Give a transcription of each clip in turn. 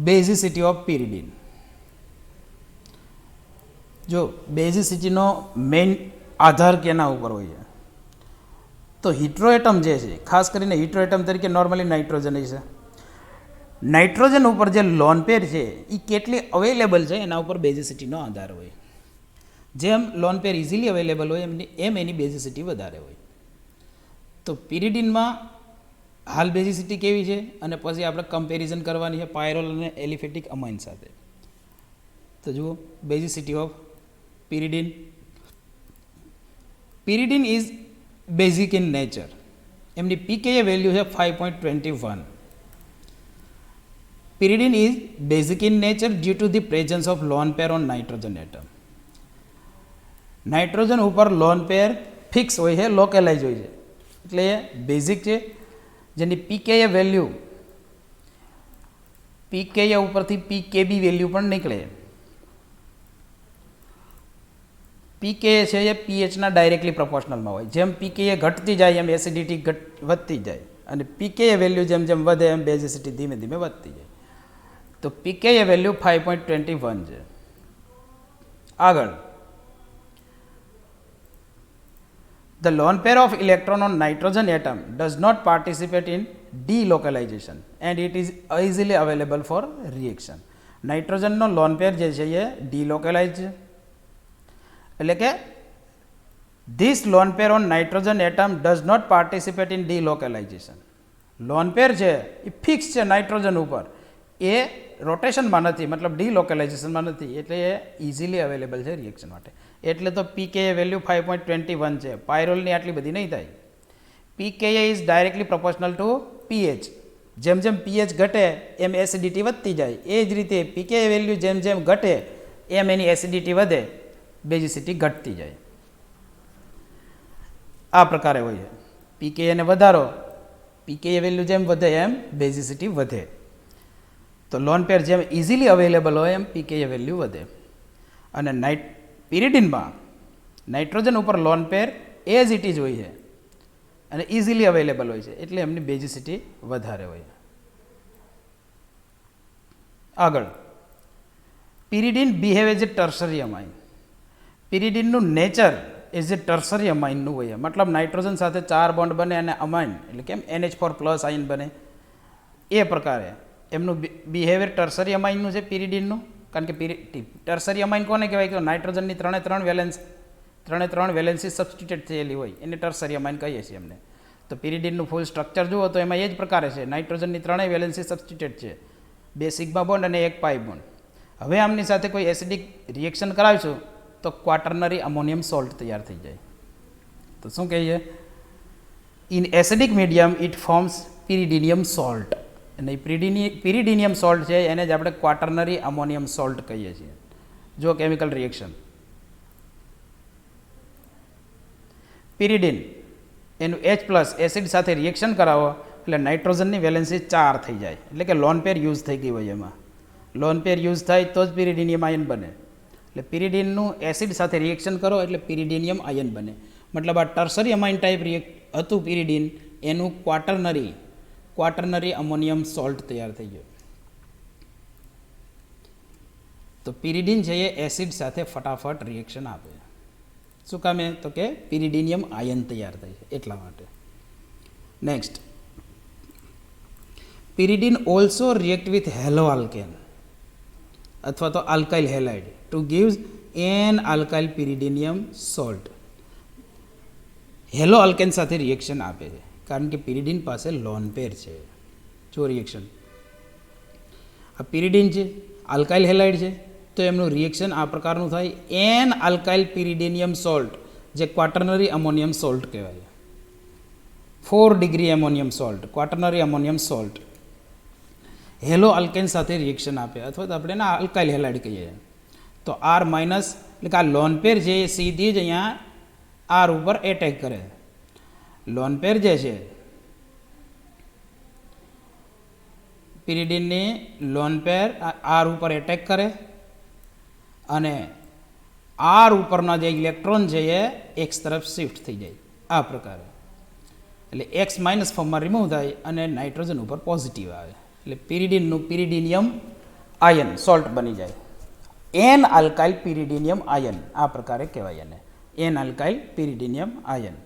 બેઝિસિટી of pyridine. જો બેઝિસિટીનો main આધાર કેના ઉપર હોય છે, તો હિટ્રોએટમ જે છે, ખાસ કરીને હિટ્રોએટમ તરીકે નોર્મલી નાઇટ્રોજન છે. નાઇટ્રોજન ઉપર જે લોન પેર છે એ કેટલી અવેલેબલ છે એના ઉપર બેઝિસિટીનો આધાર હોય. જેમ લોન પેર ઇઝીલી અવેલેબલ હોય એમ એની બેઝિસિટી વધારે હોય. તો પિરિડિનમાં હાલ બેઝિસિટી કેવી છે અને પછી આપણે કમ્પેરિઝન કરવાની છે પાયરોલ અને એલિફેટિક અમાઇન સાથે. તો જુઓ basicity of pyridine. Pyridine is basic in nature. એમની pKa વેલ્યુ છે 5.21. Pyridine is basic in nature due to the presence of lone pair on nitrogen atom. Nitrogen ઉપર લોન પેર ફિક્સ હોય છે, લોકલાઇઝ હોય છે, એટલે એ બેઝિક છે, જેની pKa વેલ્યુ pKa ઉપરથી pKb વેલ્યુ પણ નીકળે. pKa છે એ pHના ડાયરેક્ટલી પ્રોપોર્શનલમાં હોય. જેમ pKa ઘટતી જાય એમ એસિડિટી વધતી જાય, અને pKa વેલ્યુ જેમ જેમ વધે એમ બેઝિસિટી ધીમે ધીમે વધતી જાય. તો pKa વેલ્યુ 5.21 છે. આગળ, the lone pair of electron on nitrogen atom does not participate in delocalization and it is easily available for reaction. નાઇટ્રોજનનો લોન પેર જે છે એ ડિલોકેલાઇઝ છે, એટલે કે this lone pair on nitrogen atom does not participate in delocalization. Loan pair છે એ fix છે nitrogen ઉપર, એ રોટેશનમાં નથી, મતલબ ડિલોકેલાઇઝેશનમાં નથી, એટલે એ ઇઝીલી અવેલેબલ છે રિએક્શન માટે. એટલે તો pKa વેલ્યુ 5.21 છે. પાયરોલની આટલી બધી નહીં થાય. pKa is directly proportional two pH. જેમ જેમ pH ઘટે એમ એસિડિટી વધતી જાય. એ જ રીતે pKa વેલ્યુ જેમ જેમ ઘટે એમ એની એસિડિટી વધે, બેઝિસિટી ઘટતી જાય. આ પ્રકારે હોય છે. pKa ને વધારો, pKa વેલ્યુ જેમ વધે એમ બેઝિસિટી વધે. તો લોન પેર જેમ ઇઝીલી અવેલેબલ હોય એમ pKa વેલ્યુ વધે. અને પિરિડિનમાં નાઇટ્રોજન ઉપર lone pair as it is હોય છે અને ઇઝીલી અવેલેબલ હોય છે, એટલે એમની બેઝિસિટી વધારે હોય. આગળ, pyridine behave as a tertiary amine. પિરિડિનનું નેચર એઝ એ ટર્શરી અમાઇનનું હોય, મતલબ નાઇટ્રોજન સાથે 4 બોન્ડ બને અને અમાઇન એટલે કેમ NH4+ આયન બને, એ પ્રકારે એમનું બિહેવિયર ટર્શરી અમાઇનનું છે પિરિડિનનું. કારણ કે ટર્શરી અમાઇન કોને કહેવાય કે નાઇટ્રોજનની 3 વેલેન્સી સબસ્ટિટ્યુટ થયેલી હોય એને ટર્શરી અમાઇન કહીએ છીએ એમને. તો પિરિડિનનું ફૂલ સ્ટ્રક્ચર જુઓ તો એમાં એ જ પ્રકારે છે. નાઇટ્રોજનની 3 વેલેન્સી સબસ્ટિટ્યુટ છે, 2 સિગ્મા બોન્ડ અને 1 પાઈ બોન્ડ. હવે આમની સાથે કોઈ એસિડિક રિએક્શન કરાવીશું તો ક્વાટર્નરી અમોનિયમ સોલ્ટ તૈયાર થઈ જાય. તો શું કહીએ, in acidic medium it forms pyridinium salt. અને પિરિડિનિયમ સોલ્ટ છે એને જ આપણે ક્વાટર્નરી અમોનિયમ સોલ્ટ કહીએ છીએ. જો કેમિકલ રિએક્શન, પિરિડિન એનું H+ એસિડ સાથે રિએક્શન કરાવો એટલે નાઇટ્રોજનની વેલેન્સી 4 થઈ જાય, એટલે કે લોન પેર યુઝ થઈ ગઈ હોય. એમાં લોન પેર યુઝ થાય તો જ પિરિડિનિયમ આયન બને. એટલે પિરિડિનનું એસિડ સાથે રિએક્શન કરો એટલે પિરિડિનિયમ આયન બને. મતલબ આ ટર્શરી અમાઇન ટાઈપ હતું પિરિડિન, એનું ક્વાટર્નરી અમોનિયમ સોલ્ટ તૈયાર થઈ ગયો. તો પિરિડિન છે એ એસિડ સાથે ફટાફટ રિએક્શન આપે. શું કામે, તો કે પિરિડિનિયમ આયન તૈયાર થાય છે એટલા માટે. Next, pyridine also react with haloalkane અથવા તો alkyl halide to gives an alkyl pyridinium salt. Haloalkane સાથે રિએક્શન આપે છે કારણ કે પિરિડિન પાસે લોન પેર છે. જો રિએક્શન, આ પિરિડિન છે, આલ્કાઇલ હેલાઇડ છે, તો એમનું રિએક્શન આ પ્રકારનું થાય, એન આલ્કાઇલ પિરિડિનિયમ સોલ્ટ, જે ક્વાટર્નરી અમોનિયમ સોલ્ટ કહેવાય. 4 degree ammonium salt, quaternary ammonium salt haloalkane સાથે રિએક્શન આપે, અથવા તો આપણે એના આલ્કાઇલ હેલાઇડ કહીએ. તો R- એટલે કે આ લોન પેર છે એ સીધી જ અહીંયા R ઉપર એટેક કરે. લોન પેર જે છે પિરિડિનની લોન પેર R ઉપર એટેક કરે અને R ઉપરના જે ઇલેક્ટ્રોન છે એ X તરફ શિફ્ટ થઈ જાય. આ પ્રકારે એટલે X- ફોર્મમાં રિમૂવ થાય અને નાઇટ્રોજન ઉપર પોઝિટિવ આવે. એટલે પિરિડિનનું પિરિડિનિયમ આયન સોલ્ટ બની જાય. એન આલ્કાઇલ પિરિડિનિયમ આયન આ પ્રકારે કહેવાય એને, એન આલ્કાઇલ પિરિડિનિયમ આયન.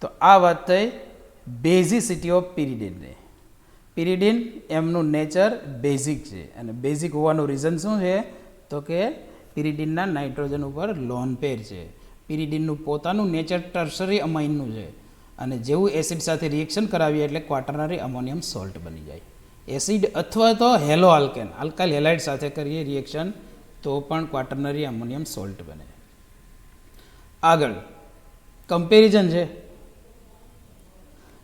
તો આ વાત થઈ બેઝિસિટી ઓફ પિરિડિનની. પિરિડિન એમનું નેચર બેઝિક છે અને બેઝિક હોવાનું રીઝન શું છે તો કે પિરિડિનના નાઇટ્રોજન ઉપર લોન પેર છે. પિરિડિનનું પોતાનું નેચર ટર્શરી અમાઇનનું છે અને જેવું એસિડ સાથે રિએક્શન કરાવીએ એટલે ક્વાટર્નરી અમોનિયમ સોલ્ટ બની જાય. એસિડ અથવા તો હેલો આલ્કેન આલ્કાઇલ હેલાઇડ સાથે કરીએ રિએક્શન તો પણ ક્વાટર્નરી અમોનિયમ સોલ્ટ બને. આગળ કમ્પેરિઝન છે.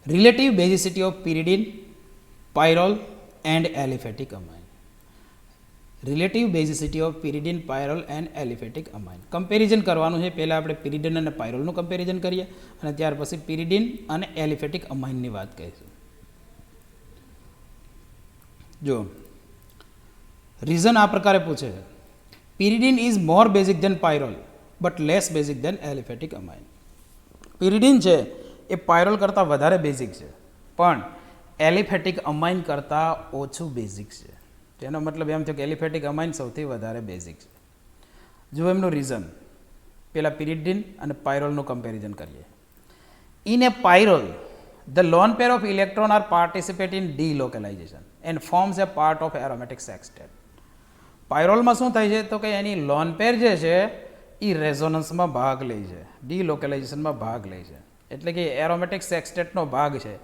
Relative basicity of pyridine, pyrrole and aliphatic amine. Relative basicity of pyridine, pyrrole and aliphatic amine. Comparison કરવાનું છે. પહેલાં આપણે પિરિડિન અને પાયરોલનું કમ્પેરિઝન કરીએ અને ત્યાર પછી પિરિડિન અને એલિફેટિક અમાઇનની વાત કરીશું. જો રીઝન આ પ્રકારે પૂછે છે. Pyridine is more basic than pyrrole but less basic than aliphatic amine. Pyridine છે એ પાયરોલ કરતાં વધારે બેઝિક છે પણ એલિફેટિક અમાઇન કરતાં ઓછું બેઝિક છે. તેનો મતલબ એમ થયો કે એલિફેટિક અમાઇન સૌથી વધારે બેઝિક છે. જો એમનું રીઝન પહેલાં પિરિડિન અને પાયરોલનું કમ્પેરિઝન કરીએ. In a pyrrole the lone pair of electron are participate in delocalization and forms a part of aromatic sextet. પાયરોલમાં શું થાય છે તો કે એની લોન પેર જે છે એ રેઝોનન્સમાં ભાગ લે છે, ડીલોકેલાઇઝેશનમાં ભાગ લે છે, એટલે કે એરોમેટિક સેક્સટેટનો ભાગ છે.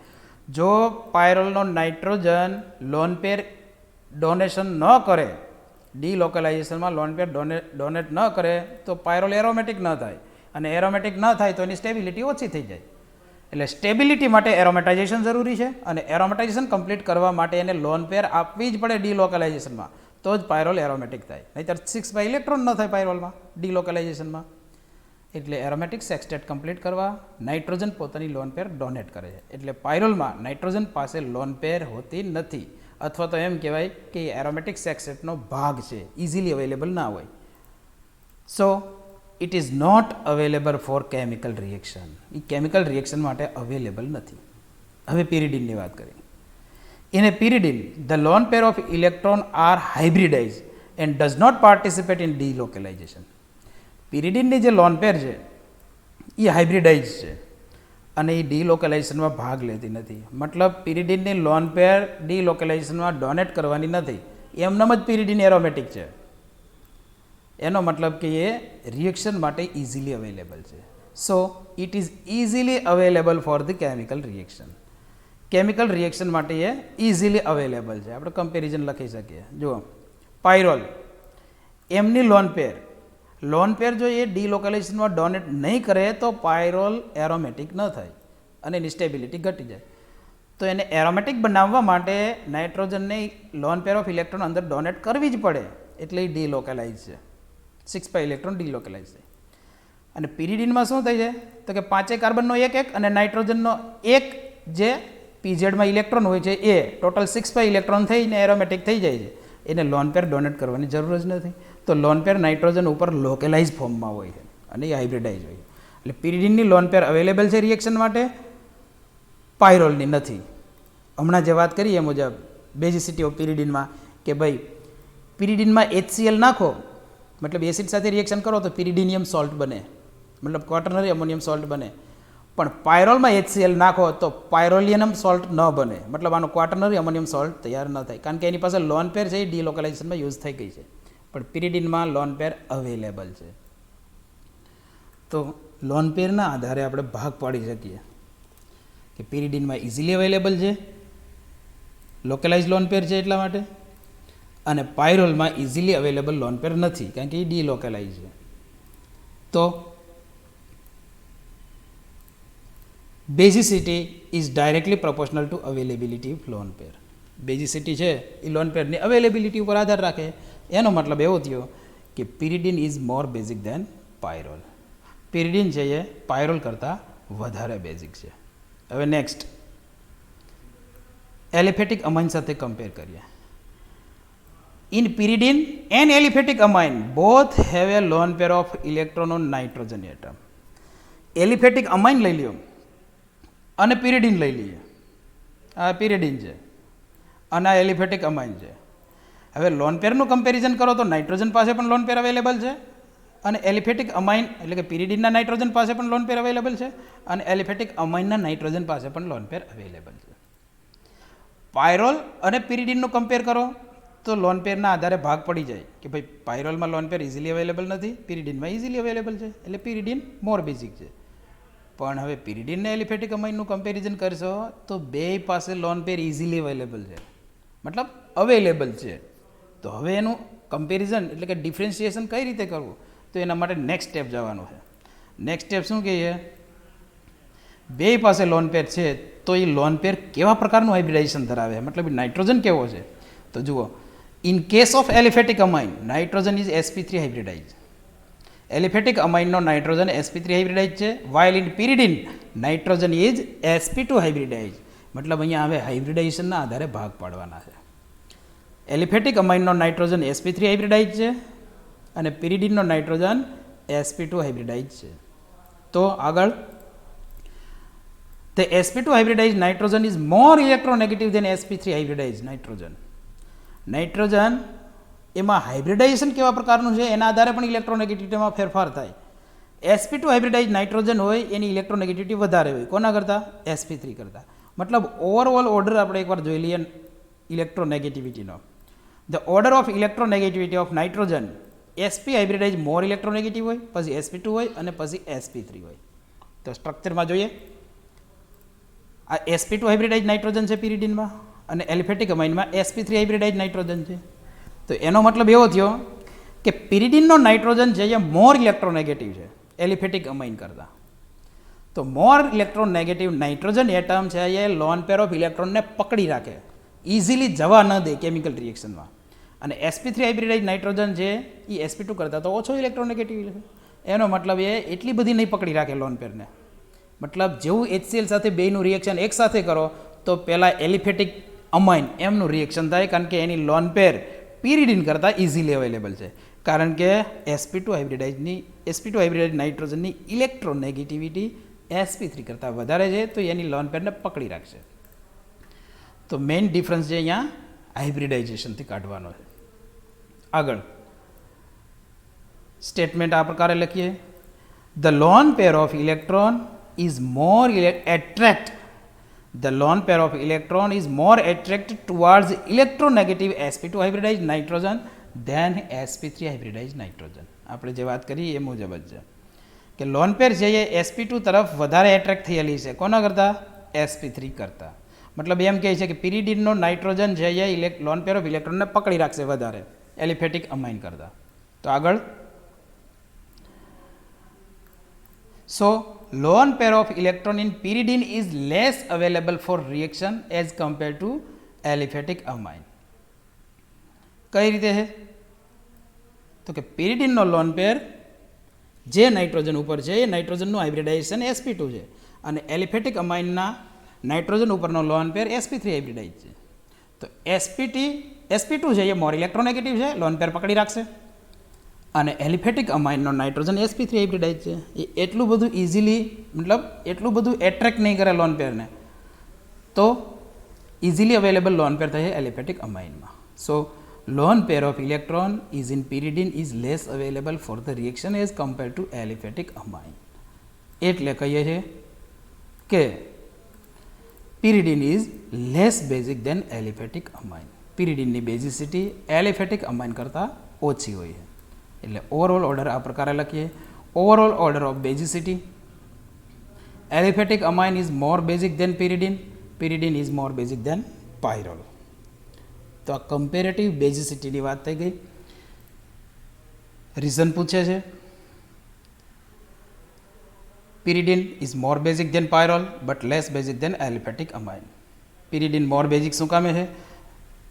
જો પાયરોલનો નાઇટ્રોજન લોન પેર ડોનેશન ન કરે, ડીલોકેલાઇઝેશનમાં લોન પેર ડોનેટ ન કરે તો પાયરોલ એરોમેટિક ન થાય અને એરોમેટિક ન થાય તો એની સ્ટેબિલિટી ઓછી થઈ જાય. એટલે સ્ટેબિલિટી માટે એરોમેટાઇઝેશન જરૂરી છે અને એરોમેટાઇઝેશન કમ્પ્લીટ કરવા માટે એને લોન પેર આપવી જ પડે ડીલોકેલાઇઝેશનમાં, તો જ પાયરોલ એરોમેટિક થાય. નહીંતર 6 ઇલેક્ટ્રોન ન થાય પાયરોલમાં ડીલોકેલાઇઝેશનમાં. એટલે એરોમેટિક સેક્સટેટ કમ્પ્લીટ કરવા નાઇટ્રોજન પોતાની લોન પેર ડોનેટ કરે છે. એટલે પાયરોલમાં નાઇટ્રોજન પાસે લોન પેર હોતી નથી, અથવા તો એમ કહેવાય કે એરોમેટિક સેક્સટેટનો ભાગ છે, ઇઝીલી અવેલેબલ ના હોય. So it is not available for chemical reaction. એ કેમિકલ રિએક્શન માટે અવેલેબલ નથી. હવે પિરિડિનની વાત કરીએ. In a pyridine the lone pair of electron are hybridize and does not participate in delocalization. પિરિડિનની જે લોન પેર છે એ હાઇબ્રિડાઇઝ છે અને એ ડીલોકેલાઇઝેશનમાં ભાગ લેતી નથી. મતલબ પિરિડિનની લોન પેર ડીલોકેલાઇઝેશનમાં ડોનેટ કરવાની નથી, એમનેમ જ પિરિડિન એરોમેટિક છે. એનો મતલબ કે એ રિએક્શન માટે ઇઝીલી અવેલેબલ છે. સો it is easily available for the chemical reaction. Chemical reaction માટે એ ઇઝીલી અવેલેબલ છે. આપણે કમ્પેરિઝન લખી શકીએ. જુઓ પાયરોલ, એમની લોન પેર જો એ ડીલોકેલાઇઝેશનમાં ડોનેટ નહીં કરે તો પાયરોલ એરોમેટિક ન થાય અને એની સ્ટેબિલિટી ઘટી જાય. તો એને એરોમેટિક બનાવવા માટે નાઇટ્રોજનને લોન પેર ઓફ ઇલેક્ટ્રોન અંદર ડોનેટ કરવી જ પડે, એટલે એ ડીલોકેલાઇઝ છે. 6 ઇલેક્ટ્રોન ડીલોકેલાઇઝ થાય. અને પિરિડિનમાં શું થાય છે તો કે 5 કાર્બનનો એક અને નાઇટ્રોજનનો એક જે પીઝેડમાં ઇલેક્ટ્રોન હોય છે એ ટોટલ 6 ઇલેક્ટ્રોન થઈને એરોમેટિક થઈ જાય છે. એને લોન પેર ડોનેટ કરવાની જરૂર જ નથી. તો લોન પેર નાઇટ્રોજન ઉપર લોકેલાઇઝ ફોર્મમાં હોય છે અને એ હાઇબ્રિડાઇઝ હોય. એટલે પિરિડિનની લોન પેર અવેલેબલ છે રિએક્શન માટે, પાયરોલની નથી. હમણાં જે વાત કરીએ એ મુજબ બેઝિસિટી ઓફ પિરિડિનમાં કે ભાઈ પિરિડિનમાં HCl નાખો, મતલબ એસિડ સાથે રિએક્શન કરો તો પિરિડિનિયમ સોલ્ટ બને, મતલબ ક્વાટર્નરી અમોનિયમ સોલ્ટ બને. પણ પાયરોલમાં HCl નાખો તો પાયરોલિયનમ સોલ્ટ ન બને, મતલબ આનો ક્વાટર્નરી અમોનિયમ સોલ્ટ તૈયાર ન થાય, કારણ કે એની પાસે લોન પેર છે એ ડીલોકેલાઇઝેશનમાં યુઝ થઈ ગઈ છે. પણ પિરિડિનમાં લોન પેર અવેલેબલ છે. તો લોન પેરના આધારે આપણે ભાગ પાડી શકીએ કે પિરિડિનમાં ઇઝીલી અવેલેબલ છે, લોકલાઇઝ લોન પેર છે એટલા માટે, અને પાયરોલમાં ઇઝીલી અવેલેબલ લોન પેર નથી કારણ કે એ ડીલોકેલાઇઝ છે. તો basicity is directly proportional to availability of lone pair. Basicity છે એ લોન પેરની અવેલેબિલિટી ઉપર આધાર રાખે. એનો મતલબ એવો થયો કે pyridine is more basic than pyrrole. Pyridine છે એ પાયરોલ કરતાં વધારે બેઝિક છે. હવે નેક્સ્ટ એલિફેટિક અમાઇન સાથે કમ્પેર કરીએ. In pyridine and aliphatic amine both have a lone pair of electron on nitrogen atom. Aliphatic amine લઈ લ્યો અને pyridine લઈ લઈએ. આ pyridine છે અને આ એલિફેટિક અમાઇન છે. હવે લોન પેરનું કમ્પેરિઝન કરો તો નાઇટ્રોજન પાસે પણ લોન પેર અવેલેબલ છે અને એલિફેટિક અમાઇન એટલે કે પિરિડિનના નાઇટ્રોજન પાસે પણ લોન પેર અવેલેબલ છે અને એલિફેટિક અમાઇનના નાઇટ્રોજન પાસે પણ લોન પેર અવેલેબલ છે. પાયરોલ અને પિરિડિનનું કમ્પેર કરો તો લોન પેરના આધારે ભાગ પડી જાય કે ભાઈ પાયરોલમાં લોન પેર ઇઝીલી અવેલેબલ નથી, પિરિડિનમાં ઇઝીલી અવેલેબલ છે એટલે પિરિડિન મોર બેઝિક છે. પણ હવે પિરિડિન ને એલિફેટિક અમાઇનનું કમ્પેરિઝન કરશો તો બે પાસે લોન પેર ઇઝીલી અવેલેબલ છે, મતલબ અવેલેબલ છે. તો હવે એનું કમ્પેરિઝન એટલે કે ડિફરન્શિએશન કઈ રીતે કરવું, તો એના માટે નેક્સ્ટ સ્ટેપ જવાનું છે. નેક્સ્ટ સ્ટેપ શું કહીએ, બે પાસે લોન પેર છે તો એ લોન પેર કેવા પ્રકારનું હાઇબ્રિડાઇઝેશન ધરાવે, મતલબ નાઇટ્રોજન કેવો છે. તો જુઓ, in case of aliphatic amine nitrogen is sp3 hybridize. Aliphatic અમાઇનનો નાઇટ્રોજન sp3 હાઇબ્રિડાઇઝ છે, while in pyridine nitrogen is sp2 hybridize. મતલબ અહીંયા હવે હાઇબ્રિડાઇઝેશનના આધારે ભાગ પાડવાના છે. એલિફેટિક અમાઇનનો નાઇટ્રોજન sp3 હાઇબ્રિડાઇઝ છે અને પિરિડિનનો નાઇટ્રોજન sp2 હાઇબ્રિડાઇઝ છે. તો આગળ, the sp2 hybridized nitrogen is more electronegative than sp3 hybridized nitrogen. Nitrogen એમાં હાઇબ્રિડાઇઝેશન કેવા પ્રકારનું છે એના આધારે પણ ઇલેક્ટ્રોનેગેટિવિટીમાં ફેરફાર થાય. sp2 હાઇબ્રિડાઇઝ નાઇટ્રોજન હોય એની ઇલેક્ટ્રોનેગેટિવિટી વધારે હોય, કોના કરતાં, sp3 કરતાં. મતલબ ઓવરઓલ ઓર્ડર આપણે એકવાર જોઈ લઈએ ઇલેક્ટ્રોનેગેટિવિટીનો. The order of electronegativity of nitrogen sp hybridize more electronegative હોય, પછી sp2 હોય અને પછી sp3 હોય. તો સ્ટ્રક્ચરમાં જોઈએ, આ sp2 હાઇબ્રિડાઇઝ નાઇટ્રોજન છે પિરિડિનમાં અને એલિફેટિક અમાઇનમાં sp3 હાઇબ્રિડાઇઝ નાઇટ્રોજન છે. તો એનો મતલબ એવો થયો કે પિરિડિનનો નાઇટ્રોજન છે એ મોર ઇલેક્ટ્રોનેગેટિવ છે એલિફેટિક અમાઇન કરતાં. તો મોર ઇલેક્ટ્રોનેગેટિવ નાઇટ્રોજન એટમ છે એ લોન પેર ઓફ ઇલેક્ટ્રોનને પકડી રાખે, ઇઝીલી જવા ન દે કેમિકલ રિએક્શનમાં. અને sp3 હાઇબ્રિડાઇઝ નાઇટ્રોજન છે એ sp2 કરતાં તો ઓછો ઇલેક્ટ્રોનેગેટિવ છે. એનો મતલબ એ એટલી બધી નહીં પકડી રાખે લોન પેરને. મતલબ જેવું HCl સાથે બેયનું રિએક્શન એક સાથે કરો તો પહેલાં એલિફેટિક અમાઇન એમનું રિએક્શન થાય, કારણ કે એની લોન પેર પિરિડિન કરતાં ઇઝીલી અવેલેબલ છે, કારણ કે sp2 હાઇબ્રિડાઇઝ નાઇટ્રોજનની ઇલેક્ટ્રોનેગેટિવિટી sp3 કરતાં વધારે છે, તો એની લોન પેરને પકડી રાખશે. તો મેઇન ડિફરન્સ જે અહીંયા હાઇબ્રિડાઇઝેશનથી કાઢવાનો છે. આગળ સ્ટેટમેન્ટ આ પ્રકારે લખીએ, the lone pair of electron is more the lone pair of electron is more attracted towards electronegative sp2 hybridized nitrogen than sp3 hybridized nitrogen. આપણે જે વાત કરી એ મુજબ જ છે કે લોન પેર છે એ sp2 તરફ વધારે એટ્રેક્ટ થયેલી છે, કોના કરતાં, sp3 કરતાં. મતલબ એમ કહે છે કે પિરિડિનનો નાઇટ્રોજન છે એ લોન પેર ઓફ ઇલેક્ટ્રોનને પકડી રાખશે વધારે એલિફેટિક અમાઇન કરતાં. તો આગળ, so lone pair of electron in pyridine is less available for reaction as compared to aliphatic amine. કઈ રીતે છે, તો કે પિરિડિનનો લોન પેર જે નાઇટ્રોજન ઉપર છે એ નાઇટ્રોજનનું હાઇબ્રિડાઇઝેશન sp2 છે અને એલિફેટિક અમાઇનના નાઇટ્રોજન ઉપરનો લોન પેર sp3 હાઇબ્રિડાઇઝ છે. તો sp2 છે એ મોર ઇલેક્ટ્રોનેગેટિવ છે, લોન પેર પકડી રાખશે. અને એલિફેટિક અમાઇનનો નાઇટ્રોજન sp3 હાઇબ્રિડાઇઝ છે, એ એટલું બધું ઇઝીલી મતલબ એટલું બધું એટ્રેક્ટ નહીં કરે લોન પેરને, તો ઇઝીલી અવેલેબલ લોન પેર થશે એલિફેટિક અમાઇનમાં. So lone pair of electron is in pyridine is less available for the reaction as compare to aliphatic amine. એટલે કહીએ છીએ કે pyridine is less basic than aliphatic amine. પિરિડિનની basicity aliphatic amine કરતાં ઓછી હોય છે. એટલે ઓવરઓલ ઓર્ડર આ પ્રકારે લખીએ, overall order of basicity, aliphatic amine is more basic than pyridine, pyridine is more basic than pyrrole. તો આ કમ્પેરેટિવ બેઝિસિટીની વાત થઈ ગઈ. રીઝન પૂછે છે, pyridine is more basic than pyrrole but less basic than aliphatic amine. Pyridine more basic શું કામે છે,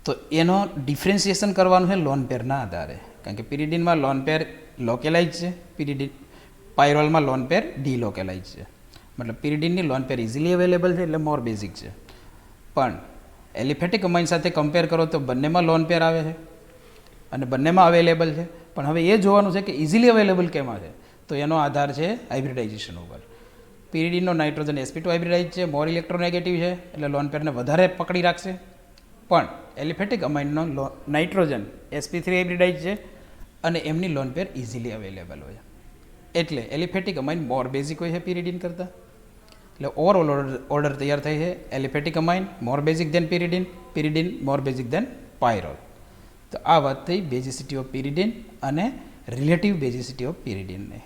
તો એનો ડિફરન્સિએશન કરવાનું છે લોન પેરના આધારે, કારણ કે પિરિડિનમાં લોન પેર લોકેલાઇઝ છે, પાયરોલમાં લોન પેર ડીલોકેલાઇઝ છે. મતલબ પિરિડિનની લોન પેર ઇઝીલી અવેલેબલ છે એટલે મોર બેઝિક છે. પણ એલિફેટિક અમાઇન સાથે કમ્પેર કરો તો બંનેમાં લોન પેર આવે છે અને બંનેમાં અવેલેબલ છે. પણ હવે એ જોવાનું છે કે ઇઝીલી અવેલેબલ કેમાં છે, તો એનો આધાર છે હાઇબ્રિડાઇઝેશન ઉપર. પિરિડિનનો નાઇટ્રોજન sp2 હાઇબ્રિડાઇઝ છે, મોર ઇલેક્ટ્રોનેગેટિવ છે એટલે લોન પેરને વધારે પકડી રાખશે. પણ એલિફેટિક અમાઇનનો નાઇટ્રોજન sp3 હાઇબ્રિડાઇઝ છે અને એમની લોન પેર ઇઝીલી અવેલેબલ હોય. એટલે એલિફેટિક અમાઇન મોર બેઝિક હોય છે પિરિડિન કરતાં. એટલે ઓવરઓલ ઓર્ડર તૈયાર થાય છે એલિફેટિક અમાઇન મોર basic than pyridine, pyridine more basic than pyrrole. તો આ વાત થઈ બેઝિસિટી ઓફ પિરિડિન અને રિલેટિવ બેઝિસિટી ઓફ પિરિડિનની.